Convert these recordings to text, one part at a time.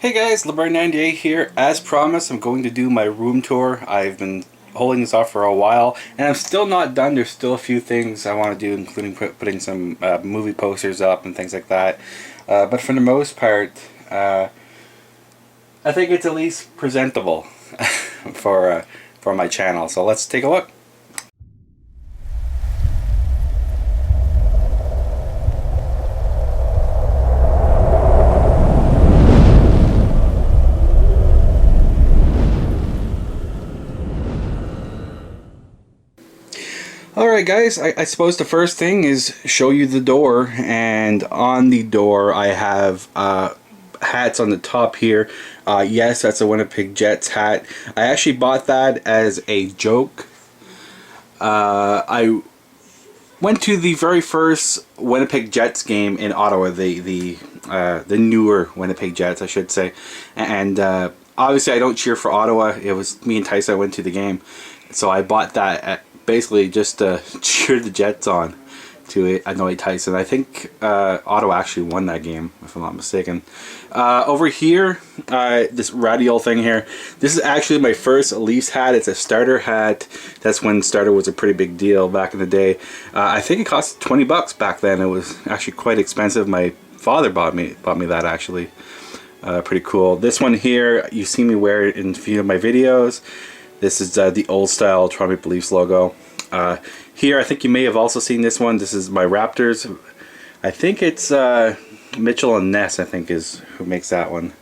Hey guys, Leburn98 here. As promised, I'm going to do my room tour. I've been holding this off for a while, and I'm still not done. There's still a few things I want to do, including putting some movie posters up and things like that. But for the most part, I think it's at least presentable for my channel. So let's take a look. Alright guys, I suppose the first thing is show you the door, and on the door I have hats on the top here. Yes, that's a Winnipeg Jets hat. I actually bought that as a joke. I went to the very first Winnipeg Jets game in Ottawa, the newer Winnipeg Jets I should say, and obviously I don't cheer for Ottawa. It was me and Tyson went to the game, so I bought that basically just to cheer the Jets on, to annoy Tyson. I think Ottawa actually won that game, if I'm not mistaken. Over here, this radial thing here, this is actually my first Leafs hat. It's a starter hat. That's when starter was a pretty big deal back in the day. I think it cost 20 bucks back then. It was actually quite expensive. My father bought me that actually. Pretty cool. This one here, you see me wear it in a few of my videos. This is the old style Toronto Maple Leafs logo. Here, I think you may have also seen this one. This is my Raptors. I think it's Mitchell and Ness, I think, is who makes that one.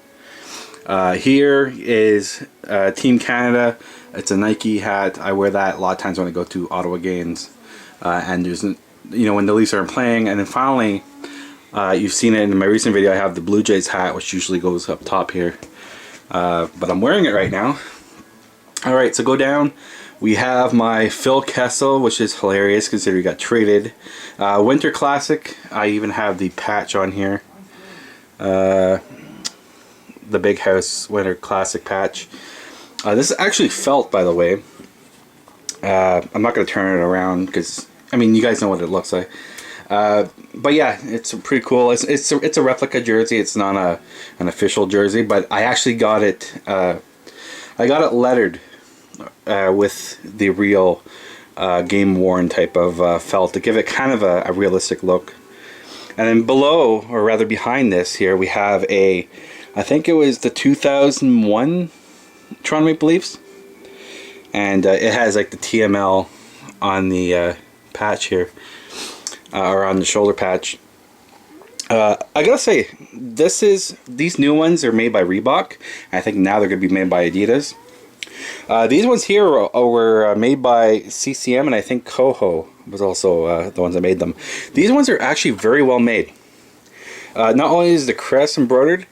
Here is Team Canada. It's a Nike hat. I wear that a lot of times when I go to Ottawa games. And there's, when the Leafs aren't playing. And then finally, you've seen it in my recent video, I have the Blue Jays hat, which usually goes up top here. But I'm wearing it right now. Alright, so go down. We have my Phil Kessel, which is hilarious considering he got traded. Winter Classic. I even have the patch on here. The Big House Winter Classic patch. This is actually felt, by the way. I'm not going to turn it around because, I mean, you guys know what it looks like. But yeah, it's pretty cool. It's a replica jersey. It's not an official jersey, but I actually got it. I got it lettered with the real game worn type of felt to give it kind of a realistic look. And then below, or rather behind this here, we have I think it was the 2001 Toronto Maple Leafs, and it has like the TML on the patch here, or on the shoulder patch. I gotta say, these new ones are made by Reebok. I think now they're gonna be made by Adidas. These ones here were made by CCM, and I think Coho was also the ones that made them. These ones are actually very well made. Not only is the crest embroidered,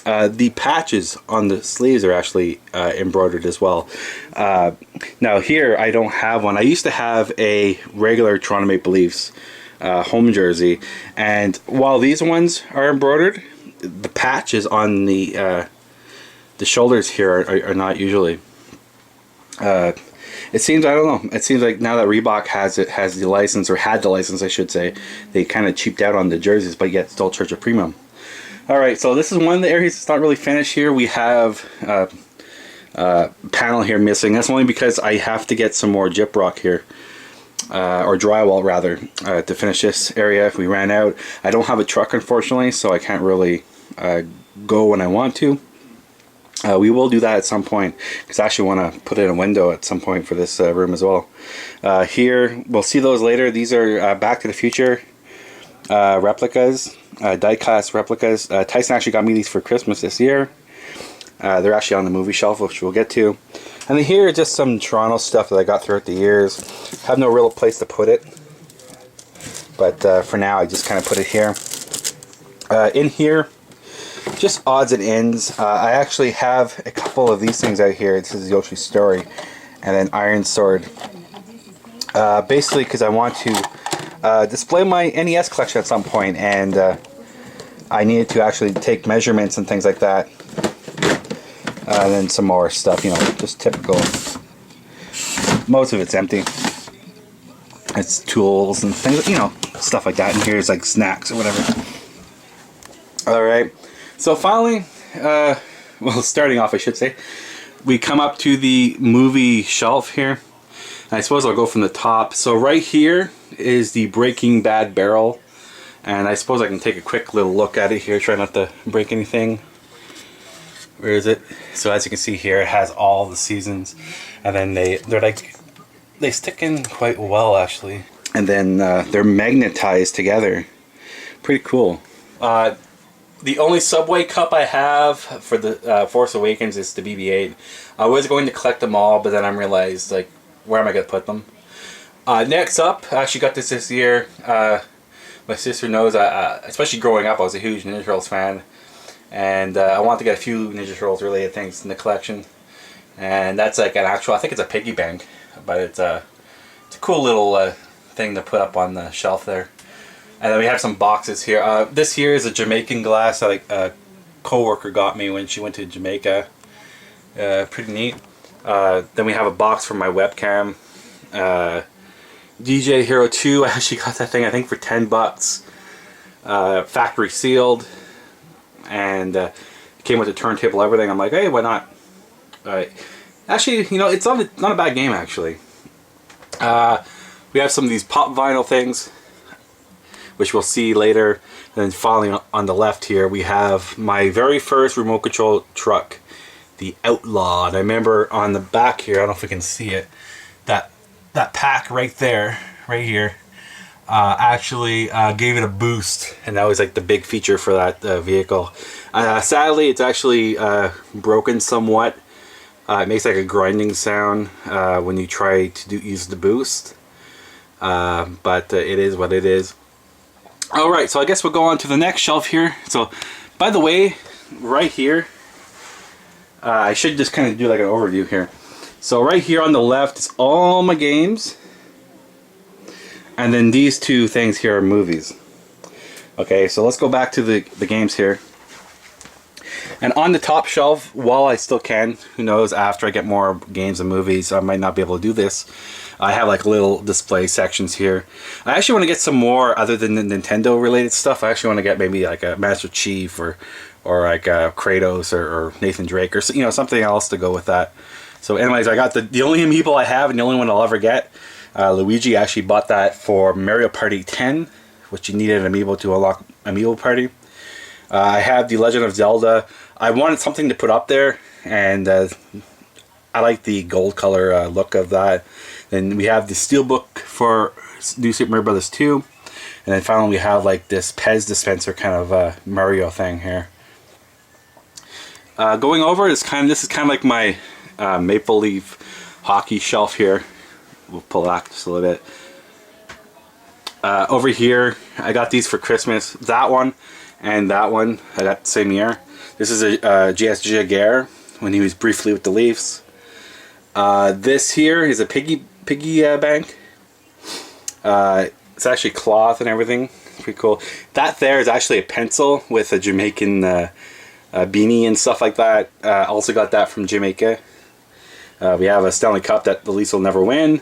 the patches on the sleeves are actually embroidered as well. Now here I don't have one. I used to have a regular Toronto Maple Leafs home jersey, and while these ones are embroidered, the patches on the shoulders here are not usually. It seems, I don't know, it seems like now that Reebok has the license, or had the license I should say, they kind of cheaped out on the jerseys, but yet still charge a premium. Alright, so this is one of the areas that's not really finished here. We have panel here missing. That's only because I have to get some more gyprock here. Or drywall rather, to finish this area if we ran out. I don't have a truck unfortunately, so I can't really go when I want to. We will do that at some point, because I actually want to put in a window at some point for this room as well. Here, we'll see those later. These are Back to the Future replicas, die-cast replicas. Tyson actually got me these for Christmas this year. They're actually on the movie shelf, which we'll get to. And then here are just some Toronto stuff that I got throughout the years. Have no real place to put it, but for now I just kind of put it here. In here, just odds and ends. I actually have a couple of these things out here. This is Yoshi's Story, and then Iron Sword. Basically because I want to display my NES collection at some point, and I needed to actually take measurements and things like that. And then some more stuff, just typical. Most of it's empty. It's tools and things, stuff like that. And here's like snacks or whatever. Alright, so finally, well, starting off, I should say, we come up to the movie shelf here. And I suppose I'll go from the top. So right here is the Breaking Bad barrel. And I suppose I can take a quick little look at it here, try not to break anything. Where is it? So as you can see here, it has all the seasons. And then they stick in quite well, actually. And then they're magnetized together. Pretty cool. The only Subway cup I have for the Force Awakens is the BB-8. I was going to collect them all, but then I realized, like, where am I going to put them? Next up, I actually got this year. My sister knows, especially growing up, I was a huge Ninja Turtles fan. And I wanted to get a few Ninja Turtles related things in the collection. And that's like an actual, I think it's a piggy bank. But it's a cool little thing to put up on the shelf there. And then we have some boxes here. This here is a Jamaican glass that a co-worker got me when she went to Jamaica. Pretty neat. Then we have a box for my webcam. DJ Hero 2, I actually got that thing I think for 10 bucks. Factory sealed. And it came with a turntable, everything. I'm like, hey, why not? Actually, you know, it's not a bad game, actually. We have some of these pop vinyl things, which we'll see later. And then finally on the left here, we have my very first remote control truck, the Outlaw. And I remember on the back here, I don't know if we can see it, that pack right there, right here, actually gave it a boost. And that was like the big feature for that vehicle. Sadly, it's actually broken somewhat. It makes like a grinding sound when you try to use the boost. But it is what it is. Alright, so I guess we'll go on to the next shelf here. So, by the way, right here, I should just kind of do like an overview here. So right here on the left is all my games. And then these two things here are movies. Okay, so let's go back to the games here. And on the top shelf, while I still can, who knows, after I get more games and movies, I might not be able to do this. I have like little display sections here. I actually want to get some more other than the Nintendo related stuff. I actually want to get maybe like a Master Chief or like Kratos or Nathan Drake or, you know, something else to go with that. So anyways, I got the only amiibo I have and the only one I'll ever get. Luigi actually bought that for Mario Party 10, which you needed an amiibo to unlock Amiibo Party. I have the Legend of Zelda. I wanted something to put up there, and I like the gold color look of that. Then we have the Steelbook for New Super Mario Bros. 2. And then finally we have like this Pez dispenser kind of Mario thing here. Going over, this is kind of like my Maple Leaf hockey shelf here. We'll pull back just a little bit. Over here, I got these for Christmas. That one and that one I got the same year. This is a J.S. Jaguar when he was briefly with the Leafs. This here is a piggy bank. It's actually cloth and everything. Pretty cool. That there is actually a pencil with a Jamaican beanie and stuff like that. Also got that from Jamaica. We have a Stanley Cup that the Leafs will never win.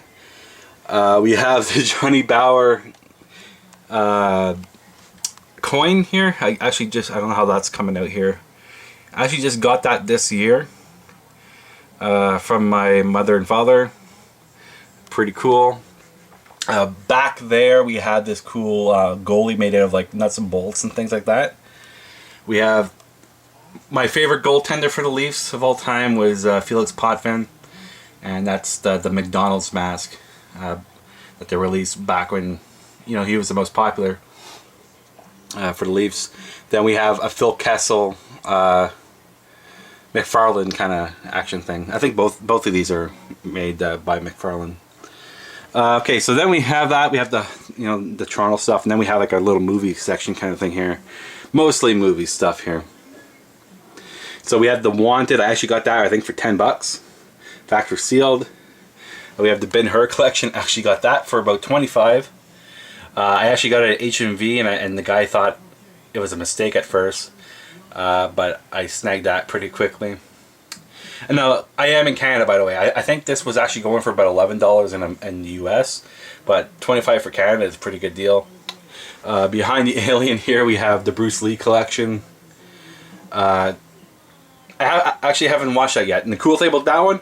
We have the Johnny Bower coin here. I don't know how that's coming out here. I actually just got that this year from my mother and father. Pretty cool. Back there we had this cool goalie made out of like nuts and bolts and things like that. We have my favorite goaltender for the Leafs of all time was Felix Potvin, and that's the McDonald's mask that they released back when, you know, he was the most popular for the Leafs. Then we have a Phil Kessel McFarlane kind of action thing. I think both of these are made by McFarlane. Okay, so then we have that. We have the, you know, the Toronto stuff, and then we have like our little movie section kind of thing here. Mostly movie stuff here. So we have the Wanted. I actually got that I think for 10 bucks. Factory sealed. We have the Ben-Hur collection. Actually got that for about 25. I actually got it at HMV, and the guy thought it was a mistake at first. But I snagged that pretty quickly. And now, I am in Canada, by the way. I think this was actually going for about $11 in the US, but $25 for Canada is a pretty good deal. Behind the Alien here, we have the Bruce Lee collection. actually haven't watched that yet. And the cool thing about that one,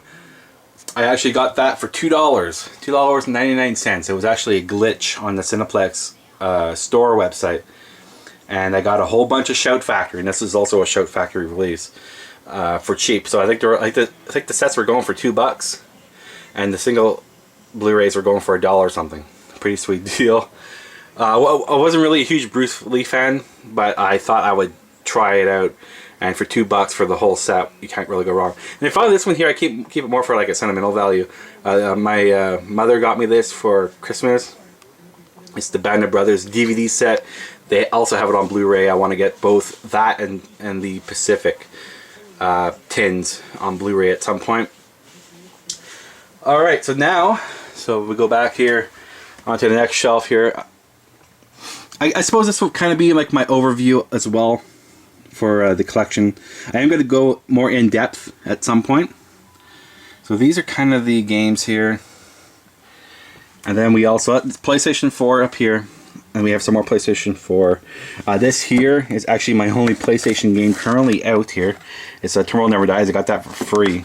I actually got that for $2, $2.99. It was actually a glitch on the Cineplex store website, and I got a whole bunch of Shout Factory, and this is also a Shout Factory release for cheap. So I think I think the sets were going for $2, and the single Blu-rays were going for $1 or something. Pretty sweet deal. Well, I wasn't really a huge Bruce Lee fan, but I thought I would try it out. And for $2 for the whole set, you can't really go wrong. And I found this one here, I keep it more for like a sentimental value. My mother got me this for Christmas. It's the Band of Brothers DVD set. They also have it on Blu-ray. I want to get both that and the Pacific tins on Blu-ray at some point. Alright, so we go back here onto the next shelf here. I suppose this will kind of be like my overview as well for the collection. I am going to go more in depth at some point. So these are kind of the games here. And then we also have PlayStation 4 up here. And we have some more PlayStation 4. This here is actually my only PlayStation game currently out here. It's Tomorrow Never Dies. I got that for free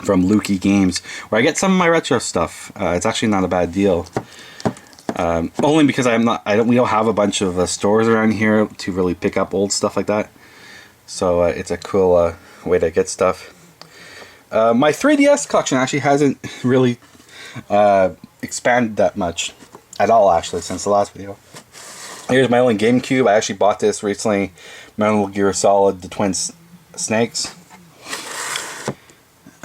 from Lukey Games, where I get some of my retro stuff. It's actually not a bad deal. Only because we don't have a bunch of stores around here to really pick up old stuff like that. So it's a cool way to get stuff. My 3DS collection actually hasn't really expanded that much at all, actually, since the last video. Here's my only GameCube. I actually bought this recently. Metal Gear Solid: The Twin Snakes.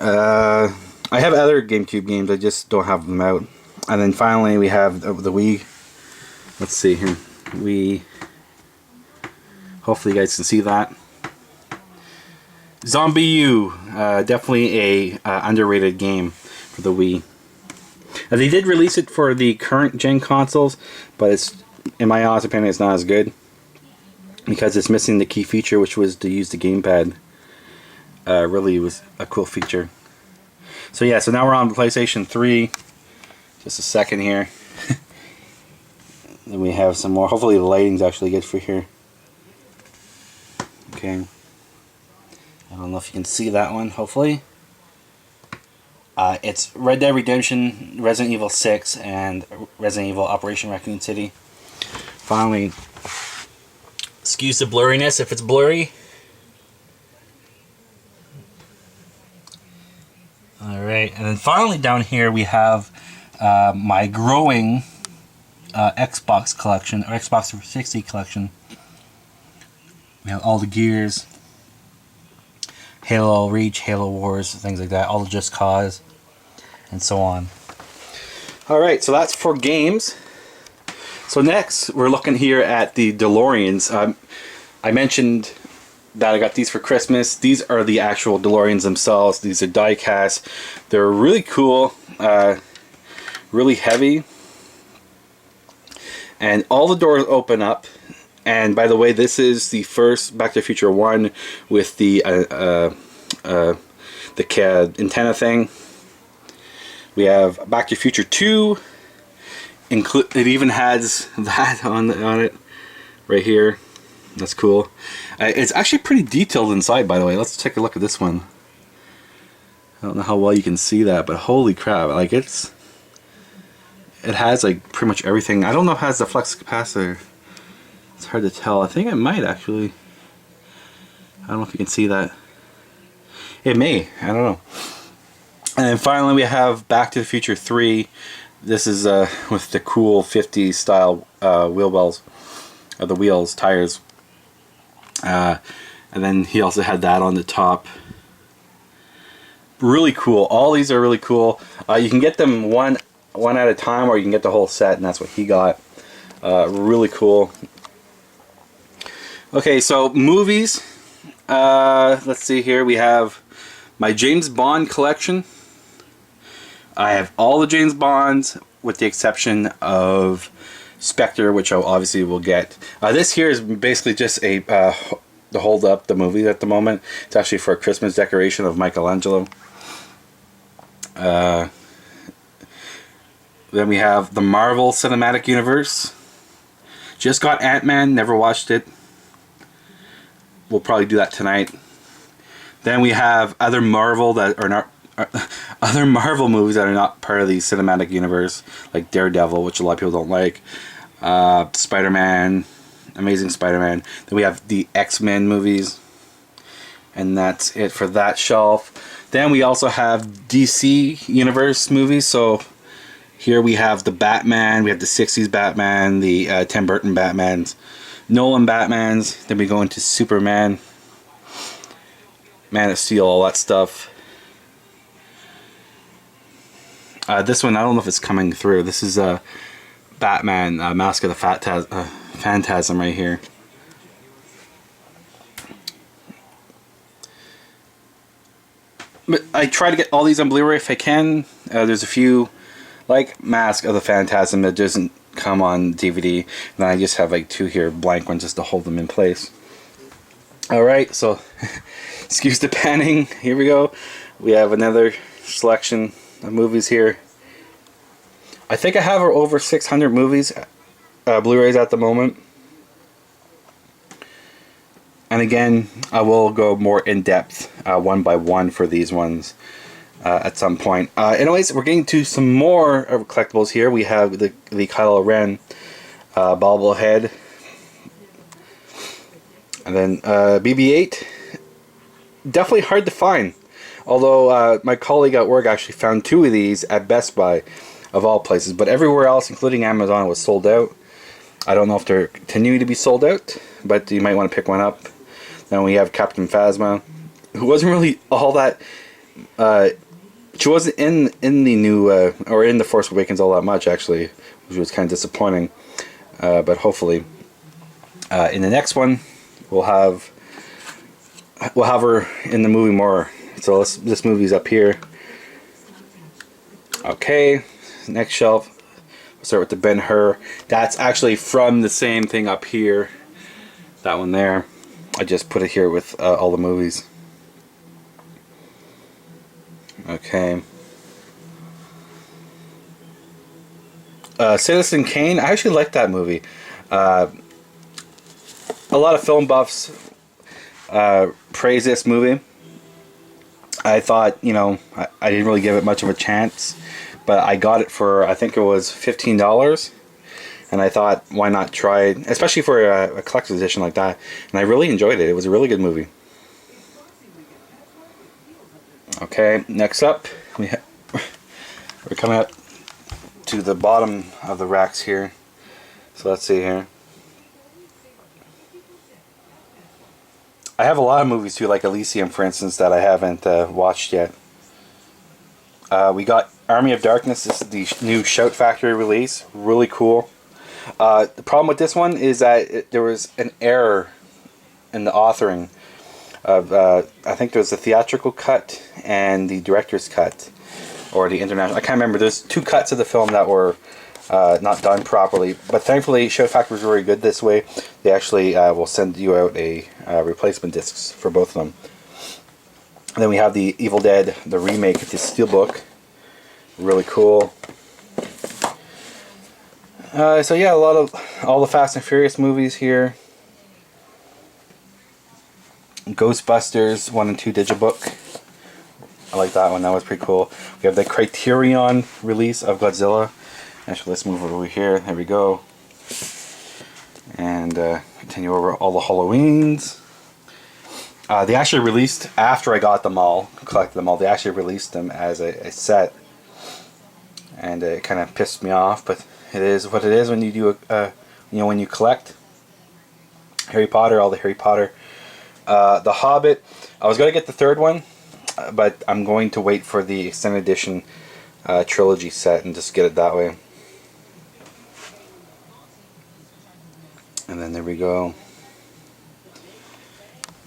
I have other GameCube games, I just don't have them out. And then finally we have the Wii. Let's see here. Wii. Hopefully you guys can see that. Zombie U. Definitely a underrated game for the Wii. They did release it for the current gen consoles, but it's, in my honest opinion, it's not as good. Because it's missing the key feature, which was to use the gamepad. Really was a cool feature. So yeah, so now we're on PlayStation 3. Just a second here. Then we have some more. Hopefully the lighting's actually good for here. Okay. I don't know if you can see that one, hopefully. It's Red Dead Redemption, Resident Evil 6, and Resident Evil Operation Raccoon City. Finally, excuse the blurriness if it's blurry. Alright, and then finally down here we have my growing Xbox collection, or Xbox 360 collection. We have all the Gears, Halo Reach, Halo Wars, things like that, all the Just Cause, and so on. Alright, so that's for games. So next, we're looking here at the DeLoreans. I mentioned that I got these for Christmas. These are the actual DeLoreans themselves. These are die cast. They're really cool, really heavy, and all the doors open up. And by the way, this is the first Back to the Future 1 with the antenna thing. We have Back to the Future 2. It even has that on it right here. That's cool. It's actually pretty detailed inside, by the way. Let's take a look at this one. I don't know how well you can see that, but holy crap! Like it has like pretty much everything. I don't know if it has the flux capacitor. It's hard to tell. I think it might actually. I don't know if you can see that. It may. I don't know. And then finally we have Back to the Future 3. This is with the cool 50s style wheel wells, the wheels, tires. And then he also had that on the top. Really cool. All these are really cool. You can get them one at a time, or you can get the whole set, and that's what he got. Really cool. Okay, so movies. Let's see here. We have my James Bond collection. I have all the James Bonds with the exception of Spectre, which I obviously will get. This here is basically just a to hold up the movie at the moment. It's actually for a Christmas decoration of Michelangelo. Then we have the Marvel Cinematic Universe. Just got Ant-Man, never watched it. We'll probably do that tonight. Then we have other Marvel that are not other Marvel movies that are not part of the cinematic universe, like Daredevil, which a lot of people don't like. Spider-Man, Amazing Spider-Man. Then we have the X-Men movies, and that's it for that shelf. Then we also have DC Universe movies. So here we have the Batman, we have the 60s Batman, the Tim Burton Batmans, Nolan Batmans. Then we go into Superman, Man of Steel, all that stuff. This one, I don't know if it's coming through. This is Batman, Mask of the Phantasm right here. But I try to get all these on Blu-ray if I can. There's a few, like Mask of the Phantasm, that doesn't come on DVD. And then I just have like 2 here, blank ones, just to hold them in place. Alright, so excuse the panning. Here we go. We have another selection of movies here. I think I have over 600 movies, Blu-rays at the moment. And again, I will go more in depth, one by one, for these ones at some point. Anyways, we're getting to some more collectibles here. We have the Kylo Ren bobblehead, and then BB-8. Definitely hard to find. Although my colleague at work actually found 2 of these at Best Buy, of all places. But everywhere else, including Amazon, was sold out. I don't know if they're continuing to be sold out, but you might want to pick one up. Then we have Captain Phasma, who wasn't really all that... she wasn't in the new... or in The Force Awakens all that much, actually, which was kind of disappointing. But hopefully, in the next one, we'll have her in the movie more. So this movie's up here. Okay, next shelf. We'll start with the Ben-Hur. That's actually from the same thing up here. That one there. I just put it here with all the movies. Okay. Citizen Kane. I actually like that movie. A lot of film buffs praise this movie. I thought, you know, I didn't really give it much of a chance, but I got it for, I think it was $15, and I thought, why not try it, especially for a collector's edition like that, and I really enjoyed it. It was a really good movie. Okay, next up, we're coming up to the bottom of the racks here, so let's see here. I have a lot of movies too, like Elysium, for instance, that I haven't watched yet. We got Army of Darkness. This is the new Shout Factory release. Really cool. The problem with this one is that there was an error in the authoring of, I think there was the theatrical cut and the director's cut, or the international. I can't remember. There's 2 cuts of the film that were not done properly, but thankfully Shout Factory was very good this way. They actually will send you out a replacement discs for both of them. And then we have the Evil Dead, the remake, the Steelbook. Really cool. So yeah, a lot of all the Fast and Furious movies here. Ghostbusters 1 and 2 Digibook. I like that one. That was pretty cool. We have the Criterion release of Godzilla. Actually, let's move over here. There we go. And continue over all the Halloweens. They actually released, after I got them all, collected them all, they actually released them as a set. And it kind of pissed me off, but it is what it is when you do, you know, when you collect. Harry Potter, all the Harry Potter. The Hobbit, I was going to get the 3rd one, but I'm going to wait for the extended edition trilogy set and just get it that way. And then there we go.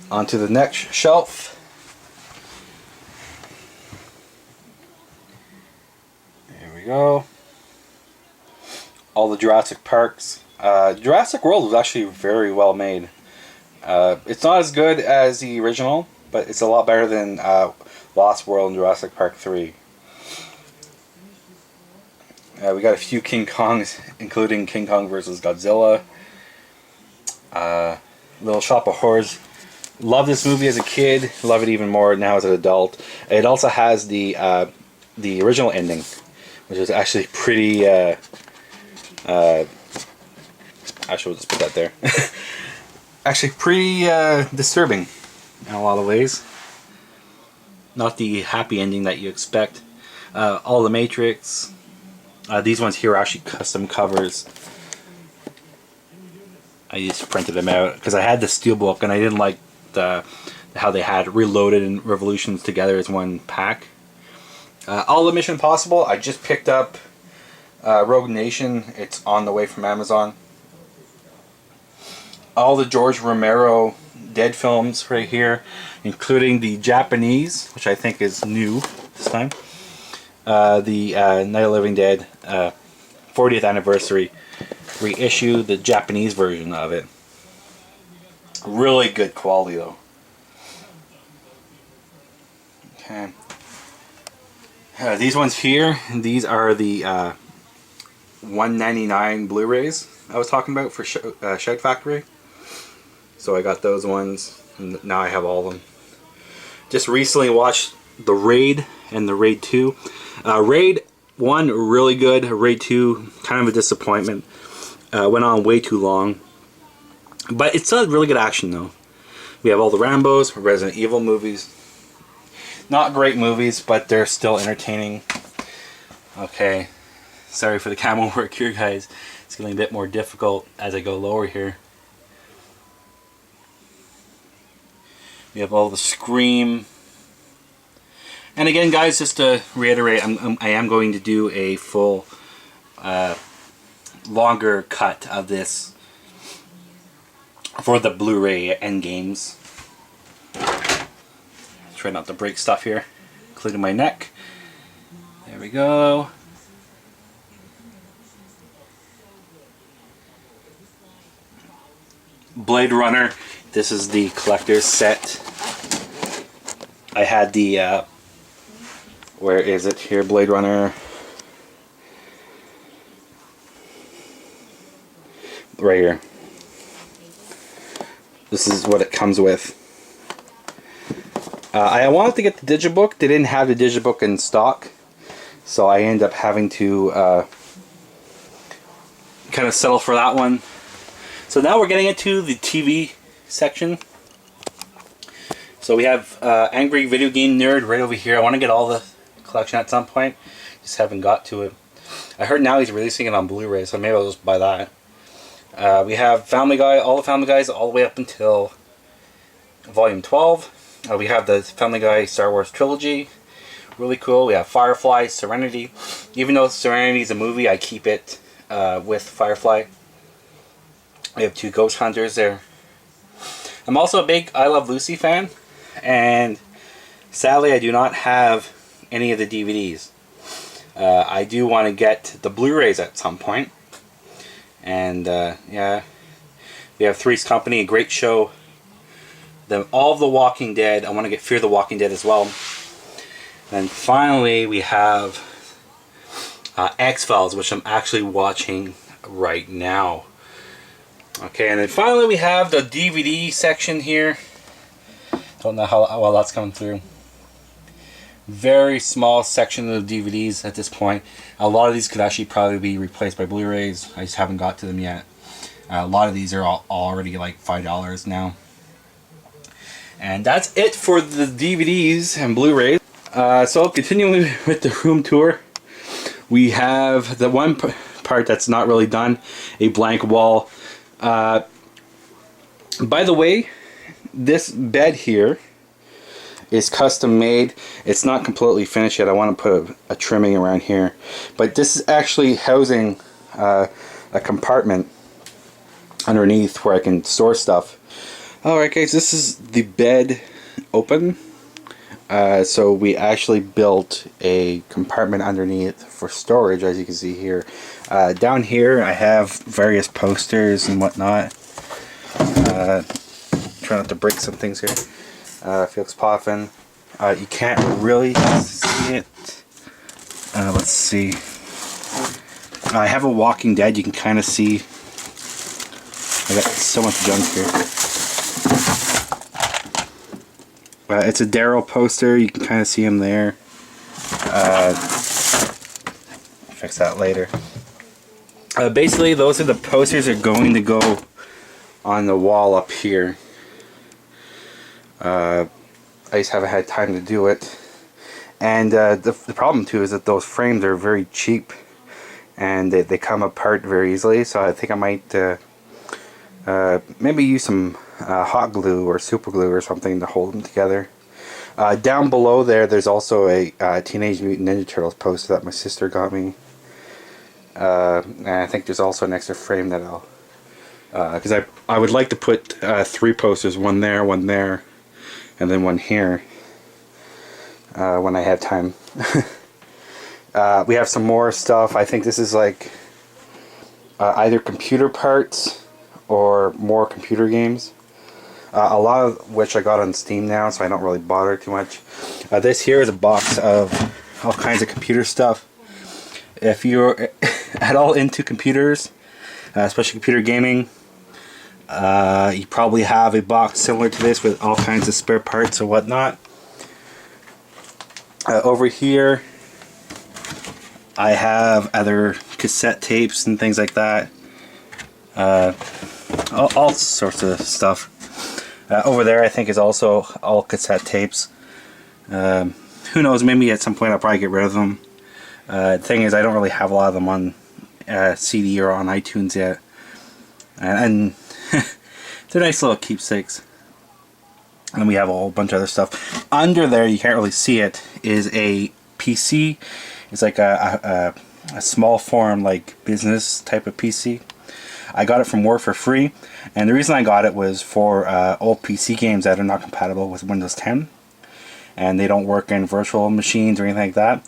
On to the next shelf. There we go. All the Jurassic Parks. Jurassic World was actually very well made. It's not as good as the original, but it's a lot better than Lost World and Jurassic Park 3. We got a few King Kongs, including King Kong vs. Godzilla. Little Shop of Horrors, Love this movie as a kid. Love it even more now as an adult. It also has the original ending, which is actually pretty. Actually, we'll just put that there. Actually, pretty disturbing in a lot of ways. Not the happy ending that you expect. All the Matrix. These ones here are actually custom covers. I just printed them out because I had the steelbook and I didn't like how they had Reloaded and Revolutions together as one pack. All the Mission Impossible. I just picked up Rogue Nation. It's on the way from Amazon. All the George Romero Dead films right here, including the Japanese, which I think is new this time. The Night of the Living Dead 40th anniversary reissue, the Japanese version of it. Really good quality though. Okay. These ones here, these are the $1.99 Blu-rays I was talking about for Shout Factory. So I got those ones, and now I have all of them. Just recently watched the Raid and the Raid 2. Raid 1, really good. Raid 2, kind of a disappointment. Went on way too long. But it's still really good action though. We have all the Rambos, Resident Evil movies. Not great movies, but they're still entertaining. Okay, sorry for the camera work here, guys. It's getting a bit more difficult as I go lower here. We have all the Scream. And again, guys, just to reiterate, I am going to do a full, longer cut of this for the Blu-ray endgames. Try not to break stuff here, including my neck. There we go. Blade Runner. This is the collector's set. I had the, where is it here? Blade Runner. Right here. This is what it comes with. I wanted to get the digibook. They didn't have the digibook in stock, so I ended up having to kind of settle for that one. So now we're getting into the TV section. So we have Angry Video Game Nerd right over here. I want to get all the collection at some point. Just haven't got to it. I heard now he's releasing it on Blu-ray, so maybe I'll just buy that. We have Family Guy, all the Family Guys, all the way up until Volume 12. We have the Family Guy Star Wars Trilogy. Really cool. We have Firefly, Serenity. Even though Serenity is a movie, I keep it with Firefly. We have 2 Ghost Hunters there. I'm also a big I Love Lucy fan. And sadly, I do not have any of the DVDs. I do want to get the Blu-rays at some point. And yeah, we have Three's Company, a great show. All of the Walking Dead. I want to get Fear the Walking Dead as well. And finally, we have X-Files, which I'm actually watching right now. Okay, and then finally we have the DVD section here. Don't know how well that's coming through. Very small section of the DVDs at this point. A lot of these could actually probably be replaced by Blu-rays. I just haven't got to them yet. A lot of these are already like $5 now. And that's it for the DVDs and Blu-rays. So continuing with the room tour, we have the one part that's not really done, a blank wall. By the way, this bed here is custom made. It's not completely finished yet. I want to put a trimming around here, but this is actually housing a compartment underneath where I can store stuff. Alright guys, this is the bed open. So we actually built a compartment underneath for storage, as you can see here. Down here I have various posters and whatnot. Try not to break some things here. Felix Poffin. You can't really see it. Let's see. I have a Walking Dead. You can kind of see. I got so much junk here. It's a Darryl poster. You can kind of see him there. Fix that later. Basically, those are the posters that are going to go on the wall up here. I just haven't had time to do it. And the problem too is that those frames are very cheap, and they come apart very easily. So I think I might maybe use some hot glue or super glue or something to hold them together. Down below there's also a Teenage Mutant Ninja Turtles poster that my sister got me. And I think there's also an extra frame that I'll... because I would like to put 3 posters, one there, and then one here, when I have time. We have some more stuff. I think this is like either computer parts or more computer games. A lot of which I got on Steam now, so I don't really bother too much. This here is a box of all kinds of computer stuff. If you're at all into computers, especially computer gaming, you probably have a box similar to this with all kinds of spare parts and whatnot. Over here, I have other cassette tapes and things like that. All sorts of stuff. Over there, I think, is also all cassette tapes. Who knows, maybe at some point I'll probably get rid of them. The thing is, I don't really have a lot of them on CD or on iTunes yet. And they're nice little keepsakes. And we have a whole bunch of other stuff. Under there, you can't really see it, is a PC. It's like a small form, like business type of PC. I got it from work for free, and the reason I got it was for old PC games that are not compatible with Windows 10, and they don't work in virtual machines or anything like that.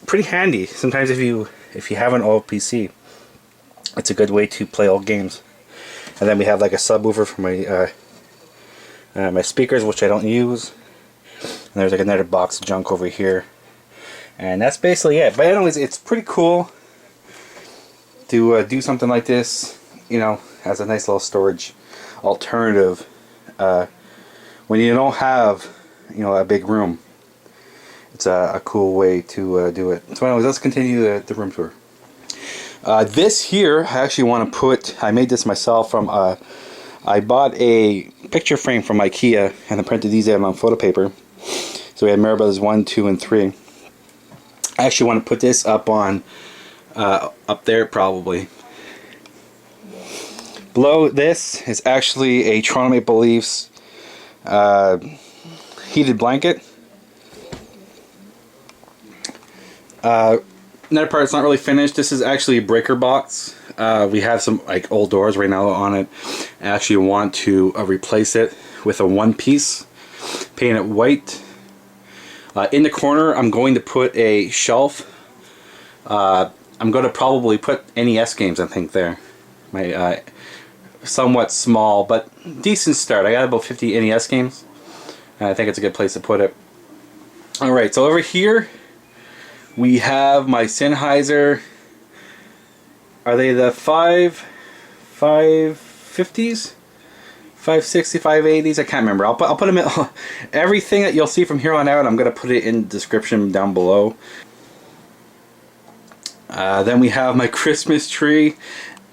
Pretty handy. Sometimes if you have an old PC, it's a good way to play old games. And then we have like a subwoofer for my my speakers, which I don't use. And there's like another box of junk over here, and that's basically it. But anyways, it's pretty cool to do something like this, you know, as a nice little storage alternative when you don't have, you know, a big room. It's a cool way to do it. So anyways, let's continue the room tour. This here, I actually want to put, I made this myself from, I bought a picture frame from IKEA and I printed these out on photo paper. So we had Mario Brothers 1, 2, and 3. I actually want to put this up on up there probably. Below this is actually a Toronto Maple Leafs heated blanket. Another part that's not really finished. This is actually a breaker box. We have some like old doors right now on it. I actually want to replace it with a one piece, paint it white. In the corner, I'm going to put a shelf. I'm going to probably put NES games, I think, there. My somewhat small, but decent start. I got about 50 NES games, and I think it's a good place to put it. Alright, so over here, we have my Sennheiser. Are they the 550s? 560, 580s? I can't remember. I'll put them in. Everything that you'll see from here on out, I'm going to put it in the description down below. Then we have my Christmas tree.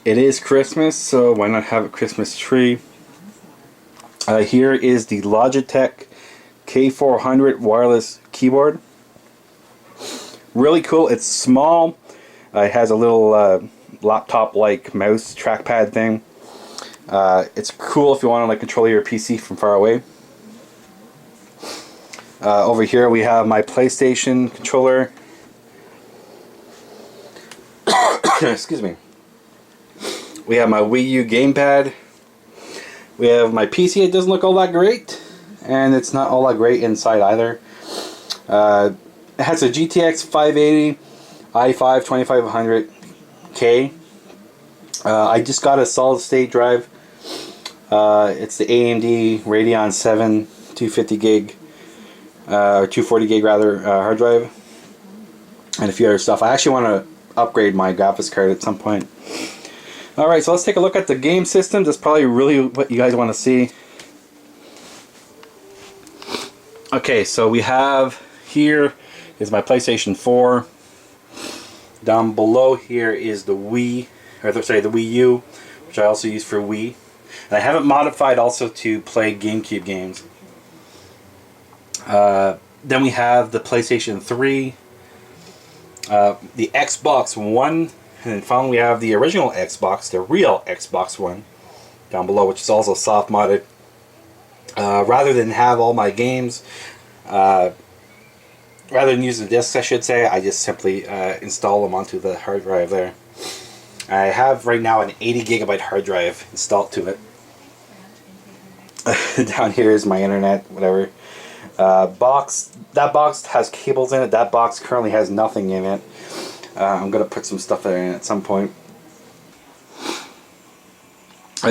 It is Christmas, so why not have a Christmas tree? Here is the Logitech K400 wireless keyboard. Really cool. It's small. It has a little laptop-like mouse trackpad thing. It's cool if you want to like control your PC from far away. Over here we have my PlayStation controller. Excuse me. We have my Wii U gamepad. We have my PC. It doesn't look all that great, and it's not all that great inside either. It has a GTX 580 i5 2500K. I just got a solid state drive. It's the AMD Radeon 7 250 gig, or 240 gig rather, hard drive, and a few other stuff. I actually want to upgrade my graphics card at some point. Alright, so let's take a look at the game systems. That's probably really what you guys want to see. Okay, so we have here is my PlayStation 4. Down below here is the Wii, or sorry, the Wii U, which I also use for Wii. And I have it modified also to play GameCube games. Then we have the PlayStation 3, the Xbox One, and then finally we have the original Xbox, the real Xbox One, down below, which is also soft modded. Rather than have all my games, rather than use the discs, I should say, I just simply install them onto the hard drive there. I have right now an 80 gigabyte hard drive installed to it. Down here is my internet, whatever. That box has cables in it. That box currently has nothing in it. I'm going to put some stuff there in at some point.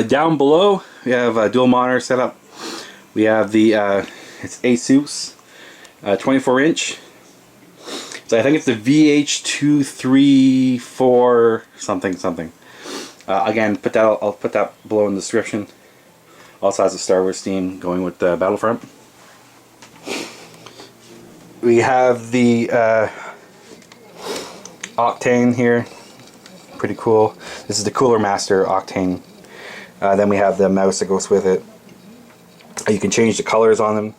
Down below, we have a dual monitor setup. We have the it's Asus 24-inch. So I think it's the VH234 something. Again, I'll put that below in the description. Also has a Star Wars theme going with the Battlefront. We have the Octane here. Pretty cool. This is the Cooler Master Octane. Then we have the mouse that goes with it. You can change the colors on them.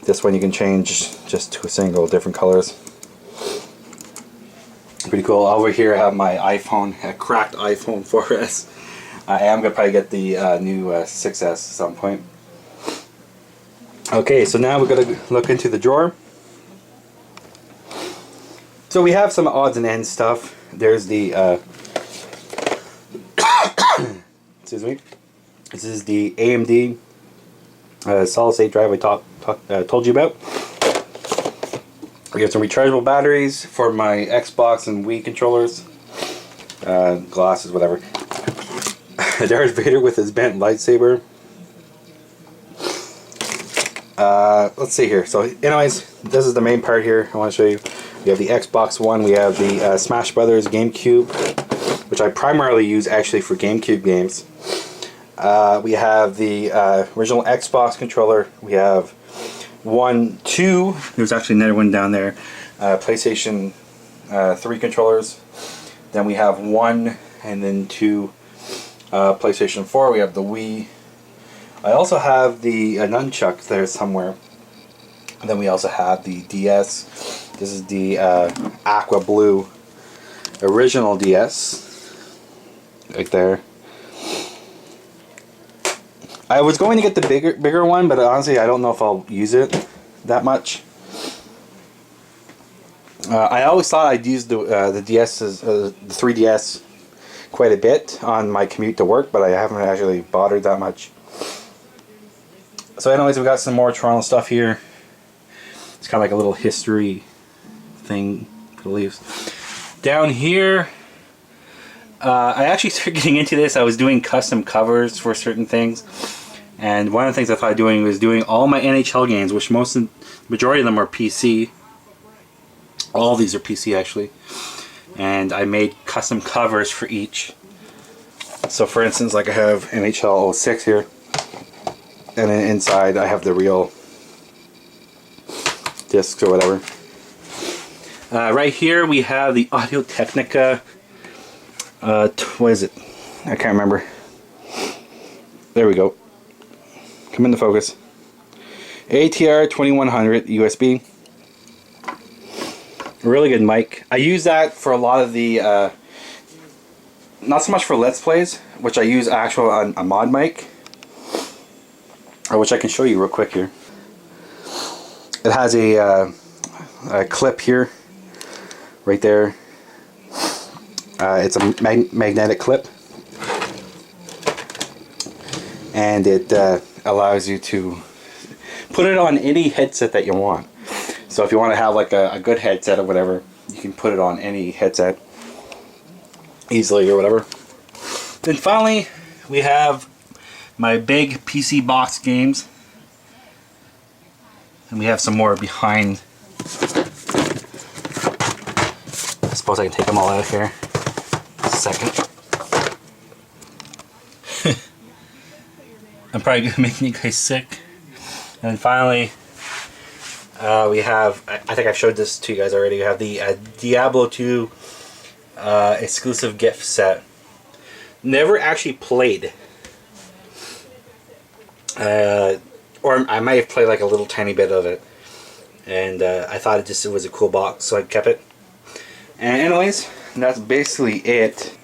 This one you can change just to a single different colors. Pretty cool. Over here I have my iPhone, a cracked iPhone 4S. I am going to probably get the new 6S at some point. Okay, so now we're going to look into the drawer. So we have some odds and ends stuff. There's the excuse me. This is the AMD solid state drive I told you about. We have some rechargeable batteries for my Xbox and Wii controllers, glasses, whatever. Darth Vader with his bent lightsaber. Let's see here. So anyways, this is the main part here I want to show you. We have the Xbox One, we have the Smash Brothers GameCube, which I primarily use actually for GameCube games. We have the original Xbox controller. We have 1, 2, there's actually another one down there, PlayStation 3 controllers. Then we have 1 and then 2 PlayStation 4. We have the Wii. I also have the nunchuck there somewhere. And then we also have the DS. This is the Aqua Blue original DS. Right there. I was going to get the bigger one, but honestly I don't know if I'll use it that much. I always thought I'd use the DS's, the 3DS quite a bit on my commute to work, but I haven't actually bothered that much. So anyways, we got some more Toronto stuff here. It's kind of like a little history thing, I believe. Down here, I actually started getting into this. I was doing custom covers for certain things. And one of the things I thought of doing was doing all my NHL games, which majority of them are PC. All of these are PC actually. And I made custom covers for each. So for instance, like I have NHL 06 here. And then inside I have the real discs or whatever. Right here we have the Audio Technica. What is it? I can't remember. There we go. Come into focus. ATR 2100 USB. A really good mic. I use that for a lot of the, not so much for Let's Plays, which I use actual a mod mic, which I can show you real quick here. It has a clip here, right there. It's a magnetic clip, and it allows you to put it on any headset that you want. So if you want to have like a good headset or whatever, you can put it on any headset easily or whatever. Then finally, we have my big PC box games. And we have some more behind. I suppose I can take them all out of here. Second. I'm probably gonna make you guys sick. And then finally, We have, I think I've showed this to you guys already, we have the Diablo 2 exclusive gift set. Never actually played. Or I might have played like a little tiny bit of it. And I thought it was a cool box, so I kept it. And anyways, that's basically it.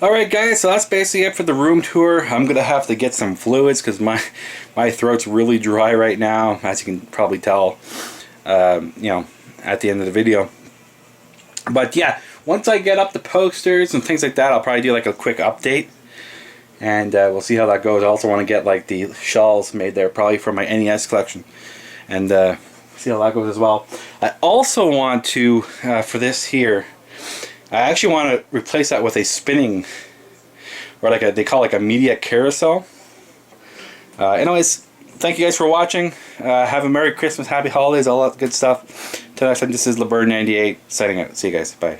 Alright guys, so that's basically it for the room tour. I'm going to have to get some fluids because my throat's really dry right now, as you can probably tell, you know, at the end of the video. But yeah, once I get up the posters and things like that, I'll probably do like a quick update. And we'll see how that goes. I also want to get like the shawls made there, probably for my NES collection. And see how that goes as well. I also want to, for this here, I actually want to replace that with a spinning, or like they call it like a media carousel. Anyways, thank you guys for watching. Have a Merry Christmas, Happy Holidays, all that good stuff. Till next time, this is Leburn98 signing out. See you guys. Bye.